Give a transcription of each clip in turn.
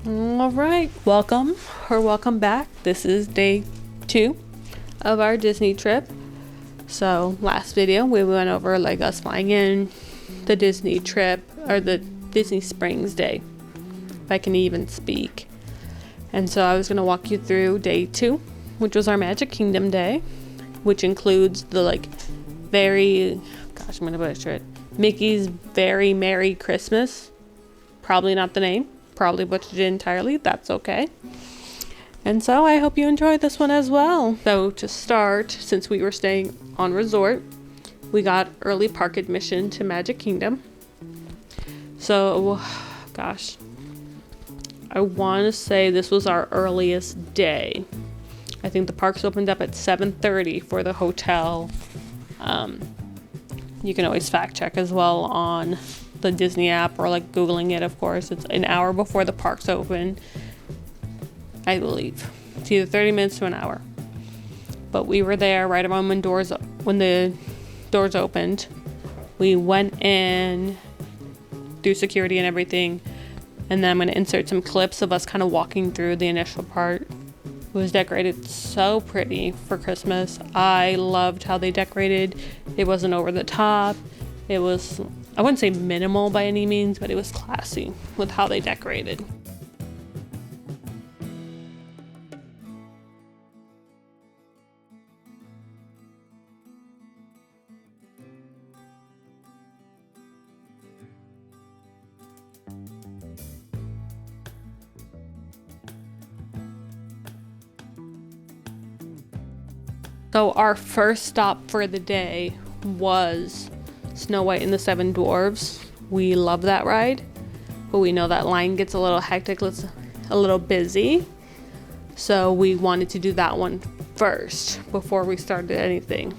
All right, welcome back. This is day 2 of our Disney trip. So last video we went over like us flying in, the Disney trip, or the Disney Springs day, if I can even speak. And so I was going to walk you through day 2, which was our Magic Kingdom day, which includes the I'm going to butcher it, Mickey's Very Merry Christmas. Probably not the name. Probably butchered it entirely. That's okay. And so I hope you enjoyed this one as well. So to start, since we were staying on resort, we got early park admission to Magic Kingdom. So, I want to say this was our earliest day. I think the parks opened up at 7:30 for the hotel. You can always fact check as well on the Disney app or like Googling it, of course. It's an hour before the parks open, I believe. It's either 30 minutes to an hour. But we were there right around when the doors opened. We went in through security and everything. And then I'm going to insert some clips of us kind of walking through the initial part. It was decorated so pretty for Christmas. I loved how they decorated. It wasn't over the top. It was, I wouldn't say minimal by any means, but it was classy with how they decorated. So our first stop for the day was Snow White and the Seven Dwarfs. We love that ride, but we know that line gets a little hectic, it's a little busy. So we wanted to do that one first before we started anything.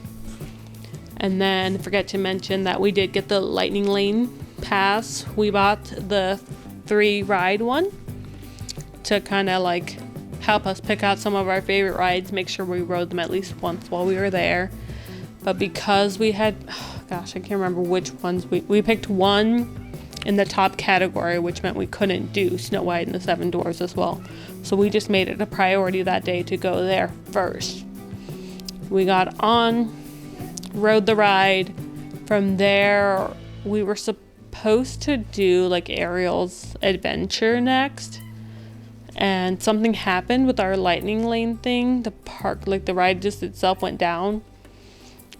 And then forget to mention that we did get the Lightning Lane pass. We bought the 3 ride one to kind of like help us pick out some of our favorite rides, make sure we rode them at least once while we were there. But because we had, I can't remember which ones, we picked one in the top category, which meant we couldn't do Snow White and the Seven Dwarfs as well. So we just made it a priority that day to go there first. We got on, rode the ride. From there, we were supposed to do like Ariel's Adventure next. And something happened with our Lightning Lane thing. The park, like the ride just itself went down.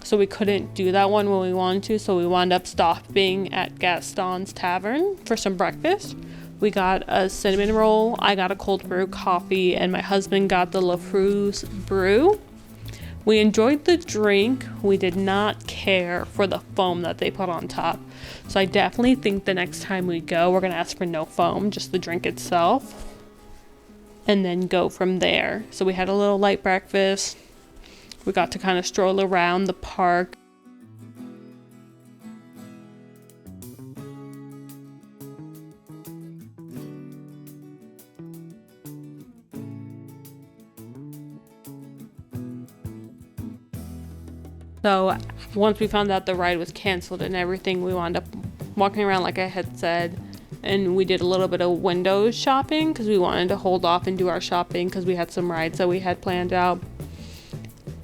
So we couldn't do that one when we wanted to. So we wound up stopping at Gaston's Tavern for some breakfast. We got a cinnamon roll. I got a cold brew coffee. And my husband got the LaFru's brew. We enjoyed the drink. We did not care for the foam that they put on top. So I definitely think the next time we go, we're going to ask for no foam, just the drink itself. And then go from there. So we had a little light breakfast. We got to kind of stroll around the park. So once we found out the ride was canceled and everything, we wound up walking around like I had said. And we did a little bit of window shopping because we wanted to hold off and do our shopping because we had some rides that we had planned out.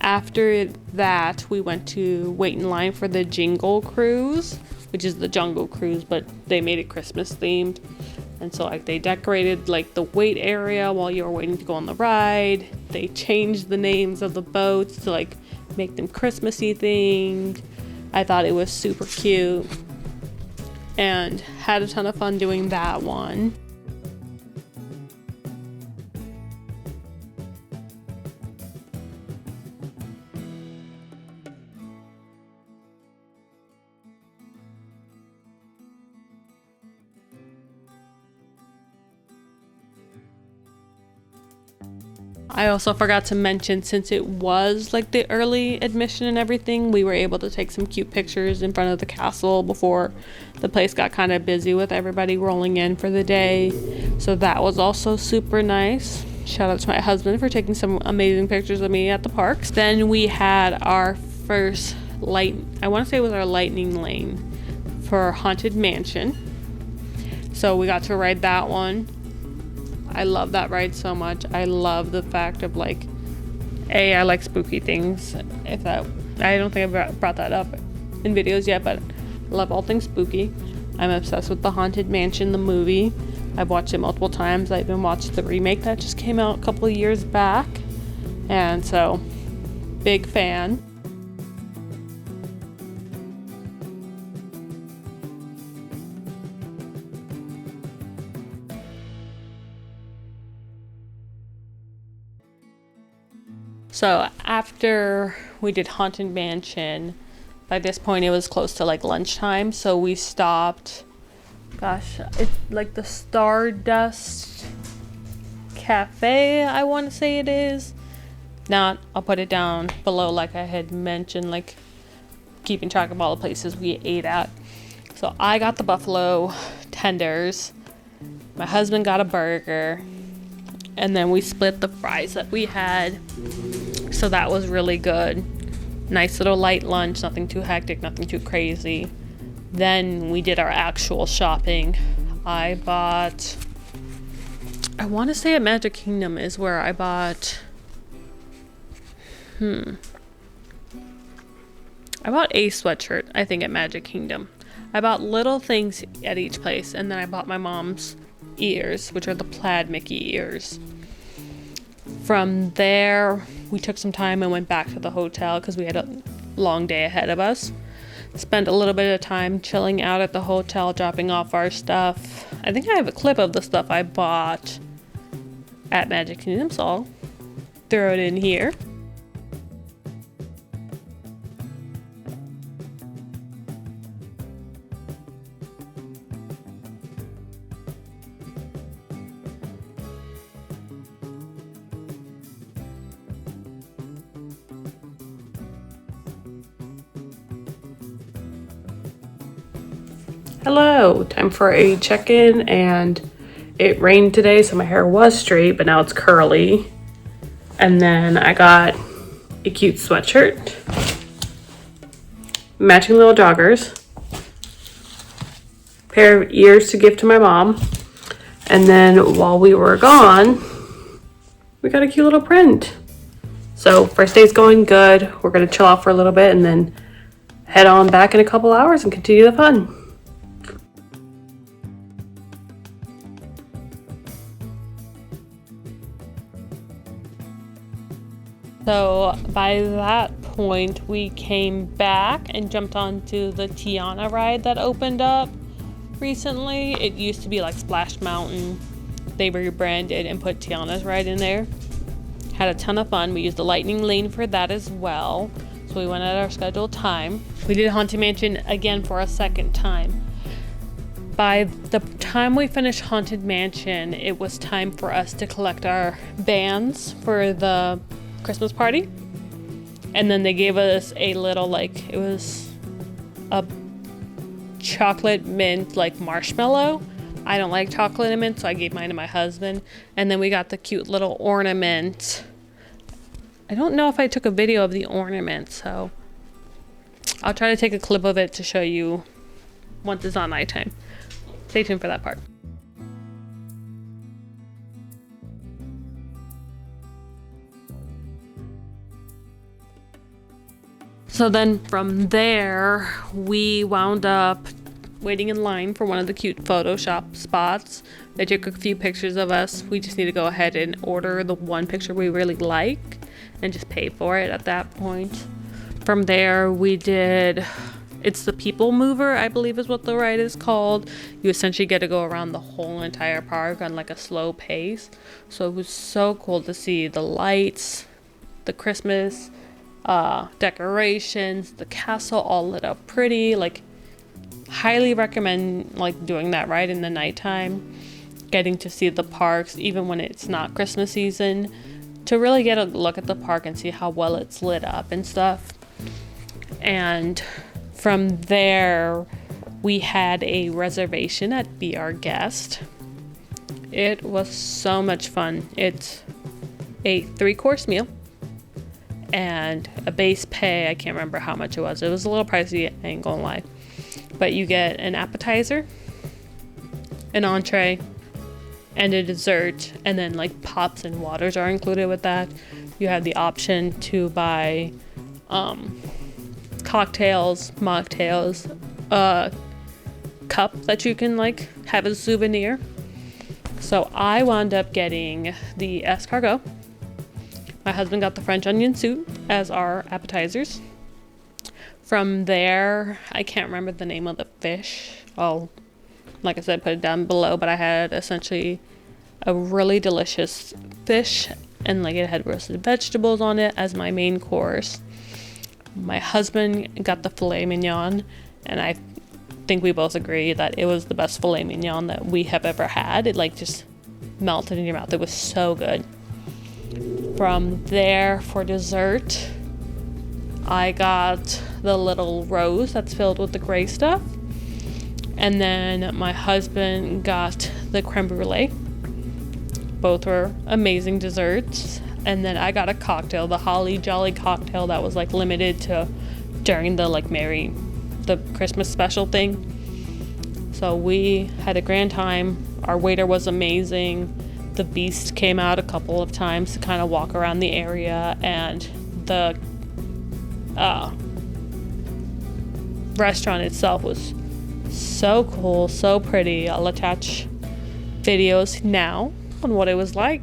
After that, we went to wait in line for the Jingle Cruise, which is the Jungle Cruise, but they made it Christmas themed. And so like they decorated like the wait area while you were waiting to go on the ride. They changed the names of the boats to like make them Christmassy themed. I thought it was super cute. And had a ton of fun doing that one. I also forgot to mention, since it was like the early admission and everything, we were able to take some cute pictures in front of the castle before the place got kind of busy with everybody rolling in for the day. So that was also super nice. Shout out to my husband for taking some amazing pictures of me at the parks. Then we had our first I want to say it was our Lightning Lane for Haunted Mansion. So we got to ride that one. I love that ride so much. I love the fact of like, I like spooky things. I don't think I've brought that up in videos yet, but I love all things spooky. I'm obsessed with the Haunted Mansion, the movie. I've watched it multiple times. I even watched the remake that just came out a couple of years back. And so, big fan. So after we did Haunted Mansion, by this point it was close to like lunchtime, so we stopped. Gosh, it's like the Stardust Cafe, I want to say it is. Now, I'll put it down below like I had mentioned, like keeping track of all the places we ate at. So I got the buffalo tenders. My husband got a burger. And then we split the fries that we had. So that was really good. Nice little light lunch, nothing too hectic, nothing too crazy. Then we did our actual shopping. I want to say at Magic Kingdom is where I bought, I bought a sweatshirt, I think, at Magic Kingdom. I bought little things at each place, and then I bought my mom's ears, which are the plaid Mickey ears. From there, we took some time and went back to the hotel because we had a long day ahead of us. Spent a little bit of time chilling out at the hotel, dropping off our stuff. I think I have a clip of the stuff I bought at Magic Kingdom, so I'll throw it in here. Hello, time for a check-in, and it rained today, so my hair was straight, but now it's curly. And then I got a cute sweatshirt, matching little joggers, pair of ears to give to my mom, and then while we were gone, we got a cute little print. So first day's going good. We're gonna chill out for a little bit and then head on back in a couple hours and continue the fun. So by that point, we came back and jumped onto the Tiana ride that opened up recently. It used to be like Splash Mountain. They rebranded and put Tiana's ride in there. Had a ton of fun. We used the Lightning Lane for that as well. So we went at our scheduled time. We did Haunted Mansion again for a second time. By the time we finished Haunted Mansion, it was time for us to collect our bands for the Christmas party. And then they gave us a little, like, it was a chocolate mint like marshmallow. I don't like chocolate and mint, so I gave mine to my husband. And then we got the cute little ornament. I don't know if I took a video of the ornament, so I'll try to take a clip of it to show you once it's on nighttime. Stay tuned for that part. So then from there, we wound up waiting in line for one of the cute Photoshop spots. They took a few pictures of us. We just need to go ahead and order the one picture we really like and just pay for it at that point. From there, we did, it's the People Mover, I believe is what the ride is called. You essentially get to go around the whole entire park on like a slow pace. So it was so cool to see the lights, the Christmas decorations, the castle all lit up pretty. Like, highly recommend like doing that ride in the nighttime, getting to see the parks even when it's not Christmas season, to really get a look at the park and see how well it's lit up and stuff. And from there, we had a reservation at Be Our Guest. It was so much fun. It's a 3-course meal and a base pay. I can't remember how much it was. It was a little pricey, I ain't gonna lie. But you get an appetizer, an entree, and a dessert, and then like pops and waters are included with that. You have the option to buy cocktails, mocktails, a cup that you can like have as a souvenir. So I wound up getting the escargot. My husband got the French onion soup as our appetizers. From there, I can't remember the name of the fish. I'll, like I said, put it down below, but I had essentially a really delicious fish, and like it had roasted vegetables on it as my main course. My husband got the filet mignon, and I think we both agree that it was the best filet mignon that we have ever had. It like just melted in your mouth. It was so good. From there, for dessert, I got the little rose that's filled with the gray stuff. And then my husband got the creme brulee. Both were amazing desserts. And then I got a cocktail, the Holly Jolly cocktail that was like limited to during the like the Christmas special thing. So we had a grand time. Our waiter was amazing. The Beast came out a couple of times to kind of walk around the area, and the restaurant itself was so cool, so pretty. I'll attach videos now on what it was like.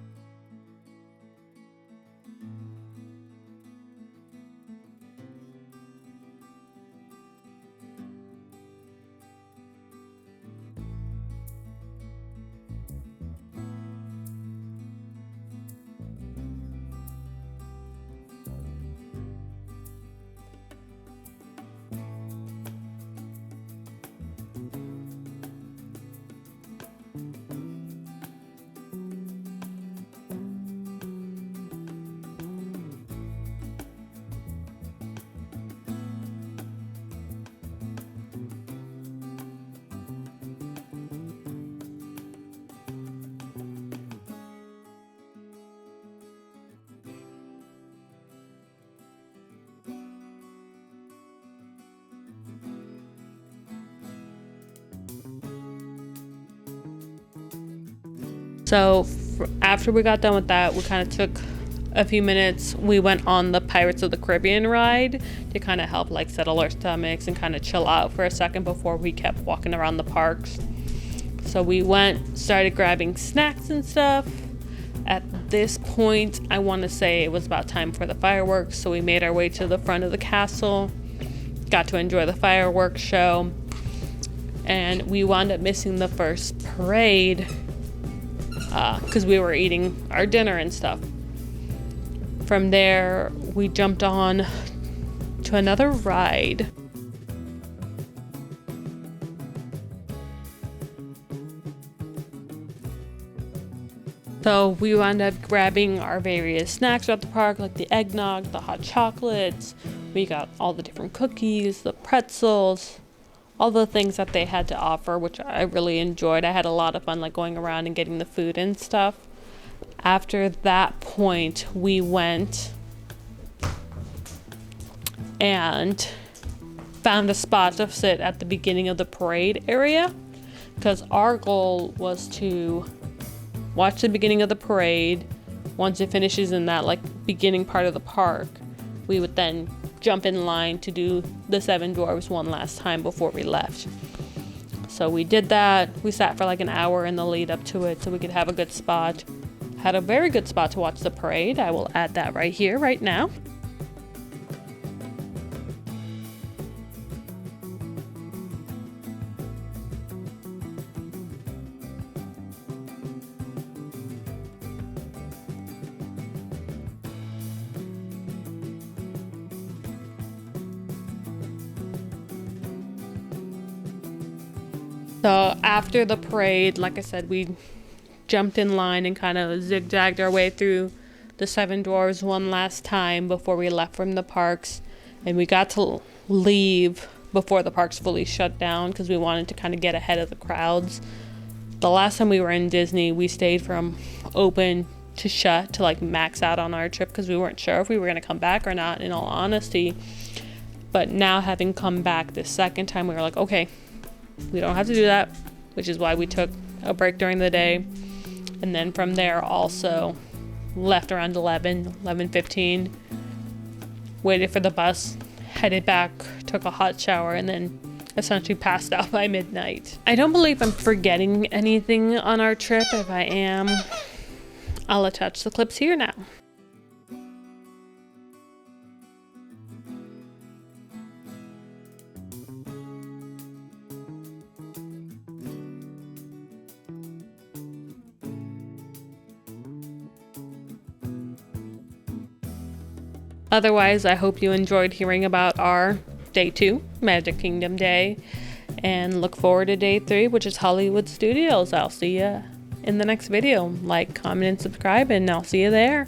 So after we got done with that, we kind of took a few minutes. We went on the Pirates of the Caribbean ride to kind of help like settle our stomachs and kind of chill out for a second before we kept walking around the parks. So we went, started grabbing snacks and stuff. At this point, I want to say it was about time for the fireworks, so we made our way to the front of the castle, got to enjoy the fireworks show, and we wound up missing the first parade because we were eating our dinner and stuff. From there, we jumped on to another ride. So we wound up grabbing our various snacks at the park, like the eggnog, the hot chocolates. We got all the different cookies, the pretzels, all the things that they had to offer, which I really enjoyed. I had a lot of fun like going around and getting the food and stuff. After that point, we went and found a spot to sit at the beginning of the parade area, because our goal was to watch the beginning of the parade. Once it finishes in that like beginning part of the park, we would then jump in line to do the Seven Dwarfs one last time before we left. So we did that. We sat for like an hour in the lead up to it so we could have a good spot. Had a very good spot to watch the parade. I will add that right here, right now. So after the parade, like I said, we jumped in line and kind of zigzagged our way through the Seven Dwarfs one last time before we left from the parks. And we got to leave before the parks fully shut down because we wanted to kind of get ahead of the crowds. The last time we were in Disney, we stayed from open to shut to like max out on our trip because we weren't sure if we were going to come back or not, in all honesty. But now having come back this second time, we were like, okay, we don't have to do that, which is why we took a break during the day. And then from there also left around 11:15, waited for the bus, headed back, took a hot shower, and then essentially passed out by midnight. I don't believe I'm forgetting anything on our trip. If I am, I'll attach the clips here now. Otherwise, I hope you enjoyed hearing about our day 2, Magic Kingdom day, and look forward to day 3, which is Hollywood Studios. I'll see you in the next video. Like, comment, and subscribe, and I'll see you there.